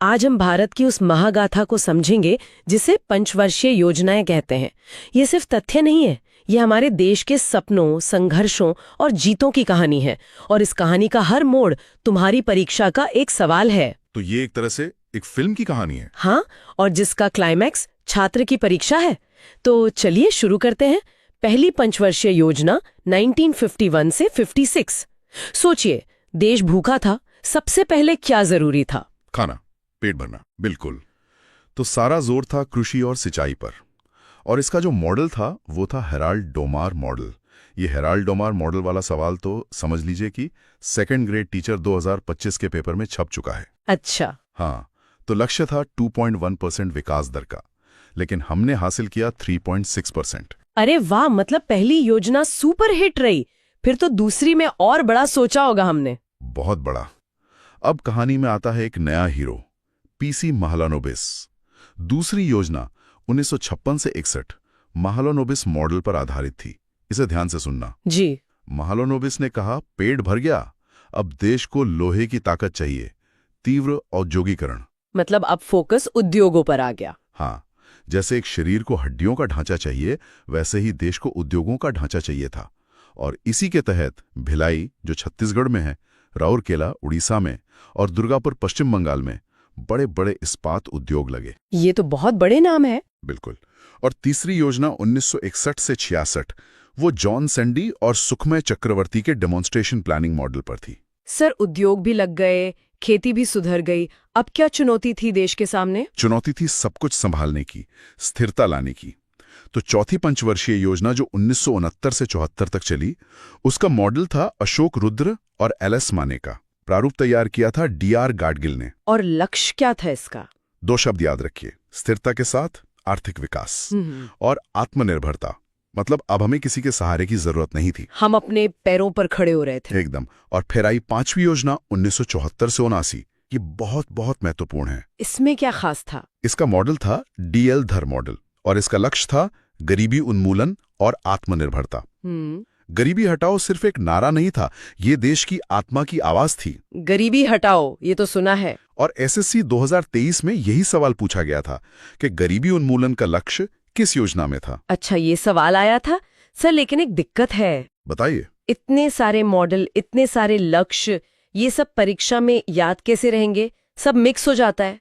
आज हम भारत की उस महागाथा को समझेंगे जिसे पंचवर्षीय योजनाएं कहते हैं। ये सिर्फ तथ्य नहीं है, ये हमारे देश के सपनों, संघर्षों और जीतों की कहानी है। और इस कहानी का हर मोड़ तुम्हारी परीक्षा का एक सवाल है। तो ये एक तरह से एक फिल्म की कहानी है। हाँ, और जिसका क्लाइमैक्स छात्र की परीक्षा है। तो चलिए शुरू करते हैं। पहली पंचवर्षीय योजना 1951 से 56। सोचिए, देश भूखा था, सबसे पहले क्या जरूरी था? खाना, पेट भरना। बिल्कुल। तो सारा जोर था कृषि और सिंचाई पर। और इसका जो मॉडल था वो था हेराल्ड डोमार मॉडल। ये हेराल्ड डोमार मॉडल वाला सवाल तो समझ लीजिए कि सेकंड ग्रेड टीचर 2025 के पेपर में छप चुका है। अच्छा। हाँ, तो लक्ष्य था 2.1% विकास दर का, लेकिन हमने हासिल किया 3.6%। अरे वाह, मतलब पहली योजना सुपर हिट रही। फिर तो दूसरी में और बड़ा सोचा होगा हमने। बहुत बड़ा। अब कहानी में आता है एक नया हीरो, पीसी महालानोबिस। दूसरी योजना 1956 से 61 महालानोबिस मॉडल पर आधारित थी। इसे ध्यान से सुनना जी। महालानोबिस ने कहा, पेट भर गया, अब देश को लोहे की ताकत चाहिए, तीव्र औद्योगिकरण। मतलब अब फोकस उद्योगों पर आ गया। हाँ, जैसे एक शरीर को हड्डियों का ढांचा चाहिए, वैसे ही देश को उद्योगों का ढांचा चाहिए था। और इसी के तहत भिलाई, जो छत्तीसगढ़ में है, राउरकेला उड़ीसा में और दुर्गापुर पश्चिम बंगाल में बड़े बड़े इस्पात उद्योग लगे। ये तो बहुत बड़े नाम है। बिल्कुल। और तीसरी योजना 1961 से 66 वो जॉन सैंडी और सुखमय चक्रवर्ती के डेमोन्स्ट्रेशन प्लानिंग मॉडल पर थी। सर, उद्योग भी लग गए, खेती भी सुधर गई, अब क्या चुनौती थी देश के सामने? चुनौती थी सब कुछ संभालने की, स्थिरता लाने की। तो चौथी पंचवर्षीय योजना जो 1969 से 74 तक चली, उसका मॉडल था अशोक रुद्र और एलएस माने का। प्रारूप तैयार किया था डीआर गाडगिल ने। और लक्ष्य क्या था इसका? 2 शब्द याद रखिए, स्थिरता के साथ आर्थिक विकास और आत्मनिर्भरता। मतलब अब हमें किसी के सहारे की जरूरत नहीं थी, हम अपने पैरों पर खड़े हो रहे थे। एकदम। और फिर आई 5वीं योजना 1974 से 79। ये बहुत बहुत महत्वपूर्ण है। इसमें क्या खास था? इसका मॉडल था डीएल धर मॉडल और इसका लक्ष्य था गरीबी उन्मूलन और आत्मनिर्भरता। गरीबी हटाओ सिर्फ एक नारा नहीं था, ये देश की आत्मा की आवाज थी। गरीबी हटाओ, ये तो सुना है। और एसएससी 2023 में यही सवाल पूछा गया था कि गरीबी उन्मूलन का लक्ष्य किस योजना में था। अच्छा, ये सवाल आया था सर, लेकिन एक दिक्कत है। बताइए। इतने सारे मॉडल, इतने सारे लक्ष्य, ये सब परीक्षा में याद कैसे रहेंगे? सब मिक्स हो जाता है।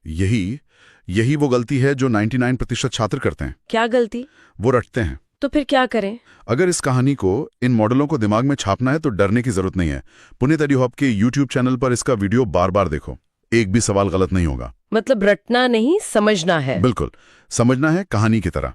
यही वो गलती है जो 99% छात्र करते हैं। क्या गलती? वो रटते हैं। तो फिर क्या करें? अगर इस कहानी को, इन मॉडलों को दिमाग में छापना है तो डरने की जरूरत नहीं है। पुनीत एडीहॉप के यूट्यूब चैनल पर इसका वीडियो बार बार देखो, एक भी सवाल गलत नहीं होगा। मतलब रटना नहीं, समझना है। बिल्कुल, समझना है कहानी की तरह।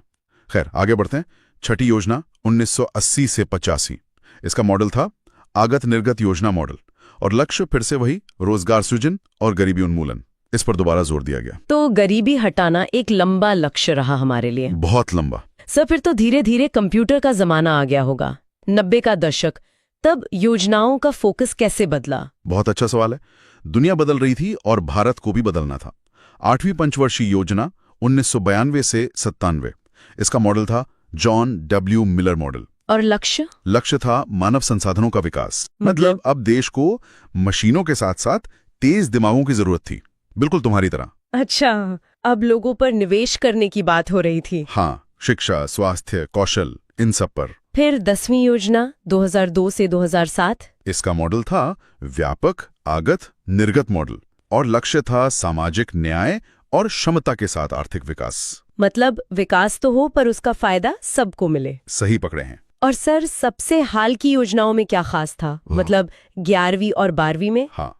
खैर, आगे बढ़ते हैं। छठी योजना 1980 से 85। इसका मॉडल था आगत निर्गत योजना मॉडल और लक्ष्य फिर से वही, रोजगार सृजन और गरीबी उन्मूलन। इस पर दोबारा जोर दिया गया। तो गरीबी हटाना एक लंबा लक्ष्य रहा हमारे लिए। बहुत लंबा। सर, फिर तो धीरे धीरे कंप्यूटर का जमाना आ गया होगा, 90 का दशक। तब योजनाओं का फोकस कैसे बदला? बहुत अच्छा सवाल है। दुनिया बदल रही थी और भारत को भी बदलना था। 8वीं पंचवर्षीय योजना 1992 से 97। इसका मॉडल था जॉन डब्ल्यू मिलर मॉडल। और लक्ष्य था मानव संसाधनों का विकास। मतलब अब देश को मशीनों के साथ साथ तेज दिमागों की जरूरत थी, बिल्कुल तुम्हारी तरह। अच्छा, अब लोगों पर निवेश करने की बात हो रही थी। हाँ, शिक्षा, स्वास्थ्य, कौशल, इन सब पर। फिर 10वीं योजना 2002 से 2007। इसका मॉडल था व्यापक आगत निर्गत मॉडल और लक्ष्य था सामाजिक न्याय और क्षमता के साथ आर्थिक विकास। मतलब विकास तो हो पर उसका फायदा सबको मिले। सही पकड़े हैं। और सर, सबसे हाल की योजनाओं में क्या खास था? मतलब 11वीं और 12वीं में? हाँ,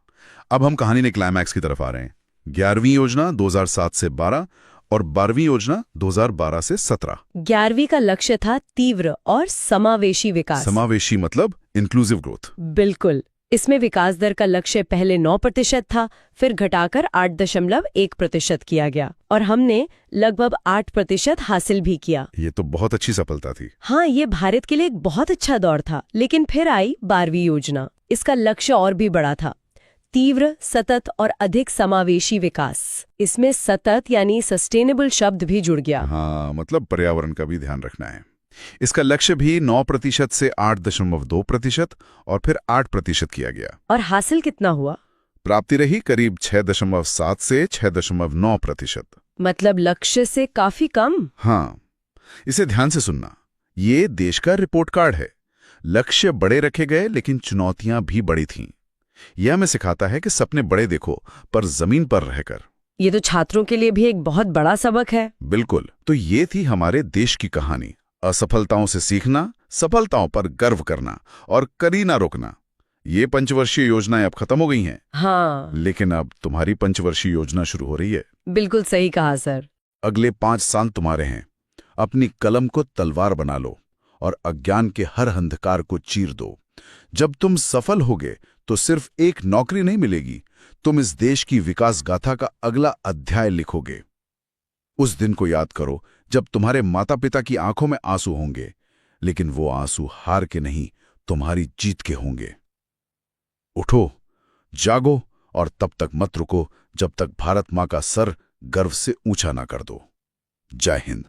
अब हम कहानी ने क्लाइमैक्स की तरफ आ रहे हैं। 11वीं योजना 2007 से 12 और 12वीं योजना 2012 से 17। 11वीं का लक्ष्य था तीव्र और समावेशी विकास। समावेशी मतलब इंक्लूसिव ग्रोथ। बिल्कुल। इसमें विकास दर का लक्ष्य पहले 9% था, फिर घटाकर 8.1% किया गया और हमने लगभग 8% हासिल भी किया। ये तो बहुत अच्छी सफलता थी। हाँ, ये भारत के लिए एक बहुत अच्छा दौर था। लेकिन फिर आई 12वीं योजना। इसका लक्ष्य और भी बड़ा था, तीव्र, सतत और अधिक समावेशी विकास। इसमें सतत यानी सस्टेनेबल शब्द भी जुड़ गया। हाँ, मतलब पर्यावरण का भी ध्यान रखना है। इसका लक्ष्य भी 9% से 8.2% और फिर 8% किया गया। और हासिल कितना हुआ? प्राप्ति रही करीब 6.7 से 6.9%। मतलब लक्ष्य से काफी कम। हाँ, इसे ध्यान से सुनना। ये देश का रिपोर्ट कार्ड है। लक्ष्य बड़े रखे गए, लेकिन चुनौतियां भी बड़ी थीं। यह हमें सिखाता है कि सपने बड़े देखो, पर जमीन पर रहकर। ये तो छात्रों के लिए भी एक बहुत बड़ा सबक है। बिल्कुल। तो ये थी हमारे देश की कहानी। असफलताओं से सीखना, सफलताओं पर गर्व करना और कड़ी ना रोकना। ये पंचवर्षीय योजनाएं अब खत्म हो गई हैं। हाँ, लेकिन अब तुम्हारी पंचवर्षीय योजना शुरू हो रही है। बिल्कुल सही कहा सर। अगले 5 साल तुम्हारे हैं। अपनी कलम को तलवार बना लो और अज्ञान के हर अंधकार को चीर दो। जब तुम सफल होगे तो सिर्फ एक नौकरी नहीं मिलेगी, तुम इस देश की विकास गाथा का अगला अध्याय लिखोगे। उस दिन को याद करो जब तुम्हारे माता पिता की आंखों में आंसू होंगे, लेकिन वो आंसू हार के नहीं, तुम्हारी जीत के होंगे। उठो, जागो और तब तक मत रुको जब तक भारत मां का सर गर्व से ऊंचा ना कर दो। जय हिंद।